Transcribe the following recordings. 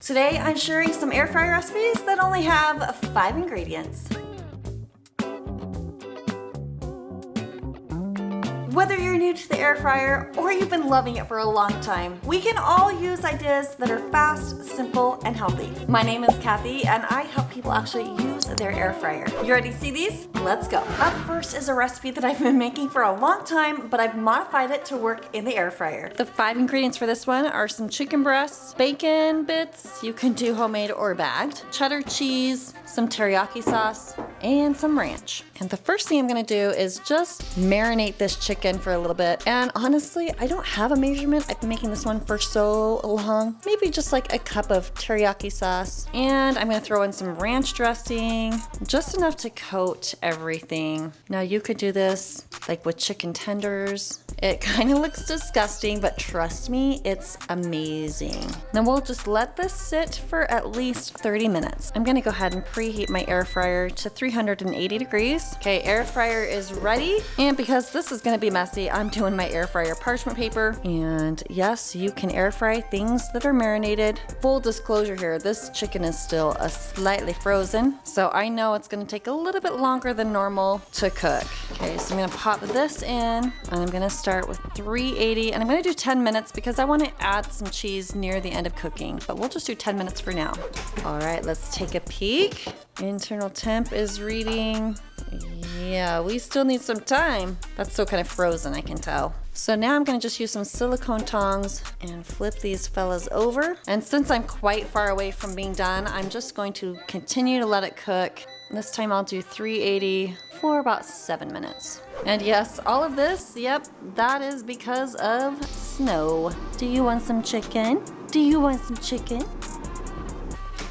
Today I'm sharing some air fryer recipes that only have 5 ingredients. Whether you're new to the air fryer or you've been loving it for a long time, we can all use ideas that are fast, simple, and healthy. My name is Kathy and I help people actually use their air fryer. You ready to see these? Let's go. Up first is a recipe that I've been making for a long time, but I've modified it to work in the air fryer. The 5 ingredients for this one are some chicken breasts, bacon bits, you can do homemade or bagged, cheddar cheese, some teriyaki sauce, and some ranch. And the first thing I'm gonna do is just marinate this chicken for a little bit. And honestly, I don't have a measurement. I've been making this one for so long. Maybe just like a cup of teriyaki sauce. And I'm gonna throw in some ranch dressing, just enough to coat everything. Now you could do this like with chicken tenders. It kind of looks disgusting, but trust me, it's amazing. Then we'll just let this sit for at least 30 minutes. I'm gonna go ahead and preheat my air fryer to 380 degrees. Okay, air fryer is ready. And because this is gonna be messy, I'm doing my air fryer parchment paper. And yes, you can air fry things that are marinated. Full disclosure here, this chicken is still slightly frozen. So I know it's gonna take a little bit longer than normal to cook. Okay, so I'm gonna pop this in and I'm gonna start with 380 and I'm gonna do 10 minutes because I wanna add some cheese near the end of cooking, but we'll just do 10 minutes for now. All right, let's take a peek. Internal temp is reading. Yeah, we still need some time. That's still kind of frozen, I can tell. So now I'm gonna just use some silicone tongs and flip these fellas over. And since I'm quite far away from being done, I'm just going to continue to let it cook. This time I'll do 380 for about 7 minutes. And yes, all of this, yep, that is because of snow. Do you want some chicken? Do you want some chicken?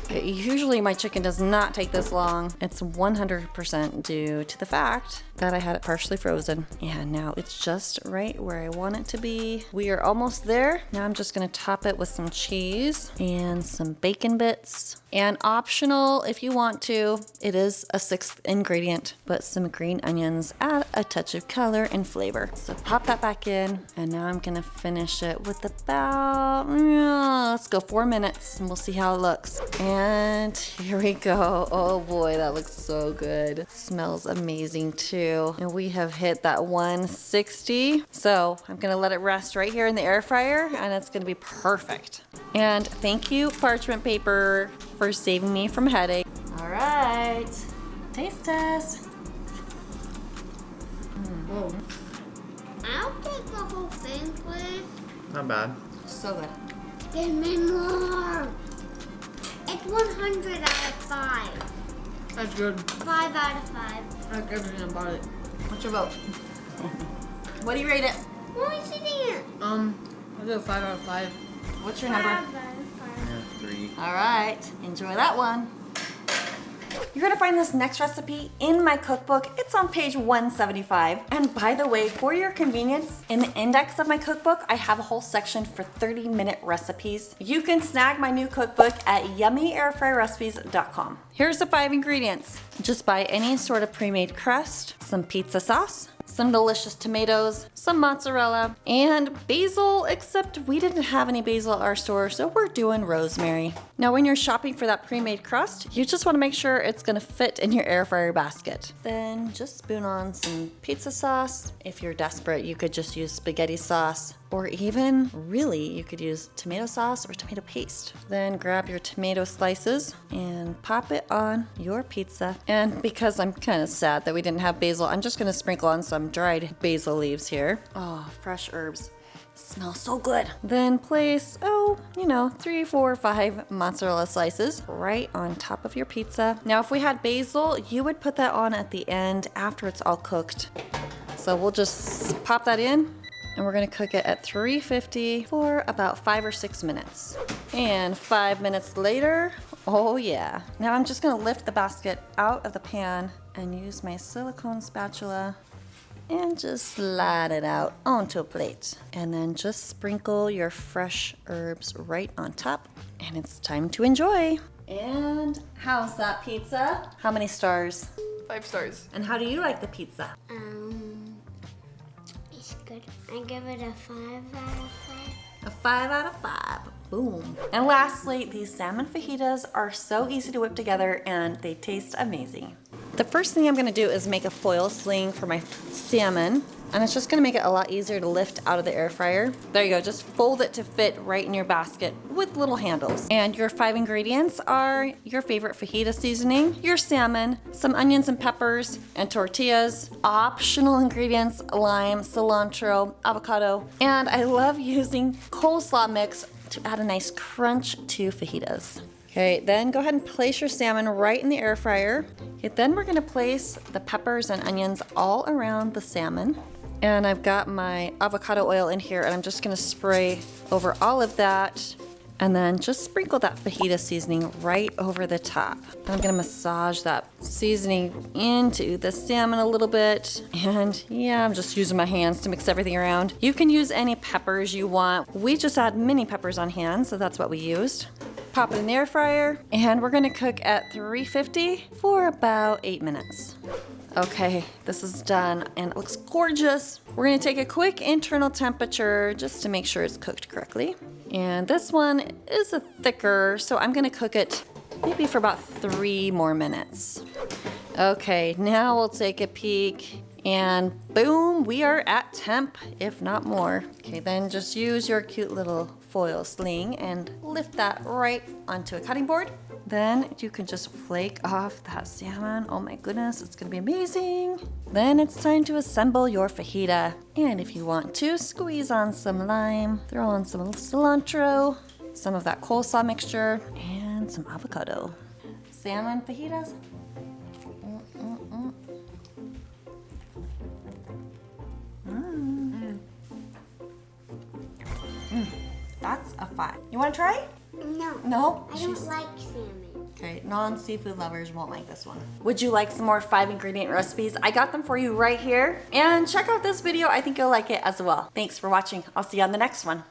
Okay, usually my chicken does not take this long. It's 100% due to the fact that I had it partially frozen. And now it's just right where I want it to be. We are almost there. Now I'm just gonna top it with some cheese and some bacon bits. And optional, if you want to, it is a 6th ingredient, but some green onions add a touch of color and flavor. So pop that back in, and now I'm gonna finish it with about, let's go 4 minutes, and we'll see how it looks. And here we go. Oh boy, that looks so good. Smells amazing too. And we have hit that 160. So I'm gonna let it rest right here in the air fryer, and it's gonna be perfect. And thank you, parchment paper, for saving me from headache. All right, taste test. Whoa. I'll take the whole thing, please. Not bad. So good. Give me more. It's 100 out of 5. That's good. 5 out of 5. I like everything about it. What's your vote? What do you rate it? What are you sitting at? I'll do a 5 out of 5. What's your number? 5 out of 5. 3. All right, enjoy that one. You're gonna find this next recipe in my cookbook. It's on page 175. And by the way, for your convenience, in the index of my cookbook, I have a whole section for 30-minute recipes. You can snag my new cookbook at yummyairfryrecipes.com. Here's the 5 ingredients. Just buy any sort of pre-made crust, some pizza sauce, some delicious tomatoes, some mozzarella, and basil, except we didn't have any basil at our store, so we're doing rosemary. Now, when you're shopping for that pre-made crust, you just want to make sure it's gonna fit in your air fryer basket. Then just spoon on some pizza sauce. If you're desperate, you could just use spaghetti sauce, or even, really, you could use tomato sauce or tomato paste. Then grab your tomato slices and pop it on your pizza. And because I'm kind of sad that we didn't have basil, I'm just gonna sprinkle on some dried basil leaves here. Oh, fresh herbs. Smells so good. Then place, 3, 4, 5 mozzarella slices right on top of your pizza. Now, if we had basil, you would put that on at the end after it's all cooked. So we'll just pop that in, and we're gonna cook it at 350 for about 5 or 6 minutes. And 5 minutes later, oh yeah. Now I'm just gonna lift the basket out of the pan and use my silicone spatula and just slide it out onto a plate. And then just sprinkle your fresh herbs right on top, and it's time to enjoy. And how's that pizza? How many stars? 5 stars. And how do you like the pizza? It's good. I give it a 5 out of 5. A 5 out of 5. Boom. And lastly, these salmon fajitas are so easy to whip together and they taste amazing. The first thing I'm gonna do is make a foil sling for my salmon. And it's just gonna make it a lot easier to lift out of the air fryer. There you go, just fold it to fit right in your basket with little handles. And your 5 ingredients are your favorite fajita seasoning, your salmon, some onions and peppers, and tortillas. Optional ingredients, lime, cilantro, avocado. And I love using coleslaw mix to add a nice crunch to fajitas. Okay, then go ahead and place your salmon right in the air fryer. Okay, then we're gonna place the peppers and onions all around the salmon. And I've got my avocado oil in here and I'm just gonna spray over all of that and then just sprinkle that fajita seasoning right over the top. And I'm gonna massage that seasoning into the salmon a little bit. And yeah, I'm just using my hands to mix everything around. You can use any peppers you want. We just had mini peppers on hand, so that's what we used. Pop it in the air fryer and we're gonna cook at 350 for about 8 minutes. Okay, this is done and it looks gorgeous. We're gonna take a quick internal temperature just to make sure it's cooked correctly. And this one is a thicker, so I'm gonna cook it maybe for about 3 more minutes. Okay, now we'll take a peek and boom, we are at temp, if not more. Okay, then just use your cute little foil sling and lift that right onto a cutting board. Then you can just flake off that salmon. Oh my goodness, it's gonna be amazing. Then it's time to assemble your fajita. And if you want to, squeeze on some lime, throw on some cilantro, some of that coleslaw mixture, and some avocado. Salmon fajitas. That's a 5. You wanna try? No. No? I don't like salmon. Okay, non-seafood lovers won't like this one. Would you like some more 5 ingredient recipes? I got them for you right here. And check out this video, I think you'll like it as well. Thanks for watching. I'll see you on the next one.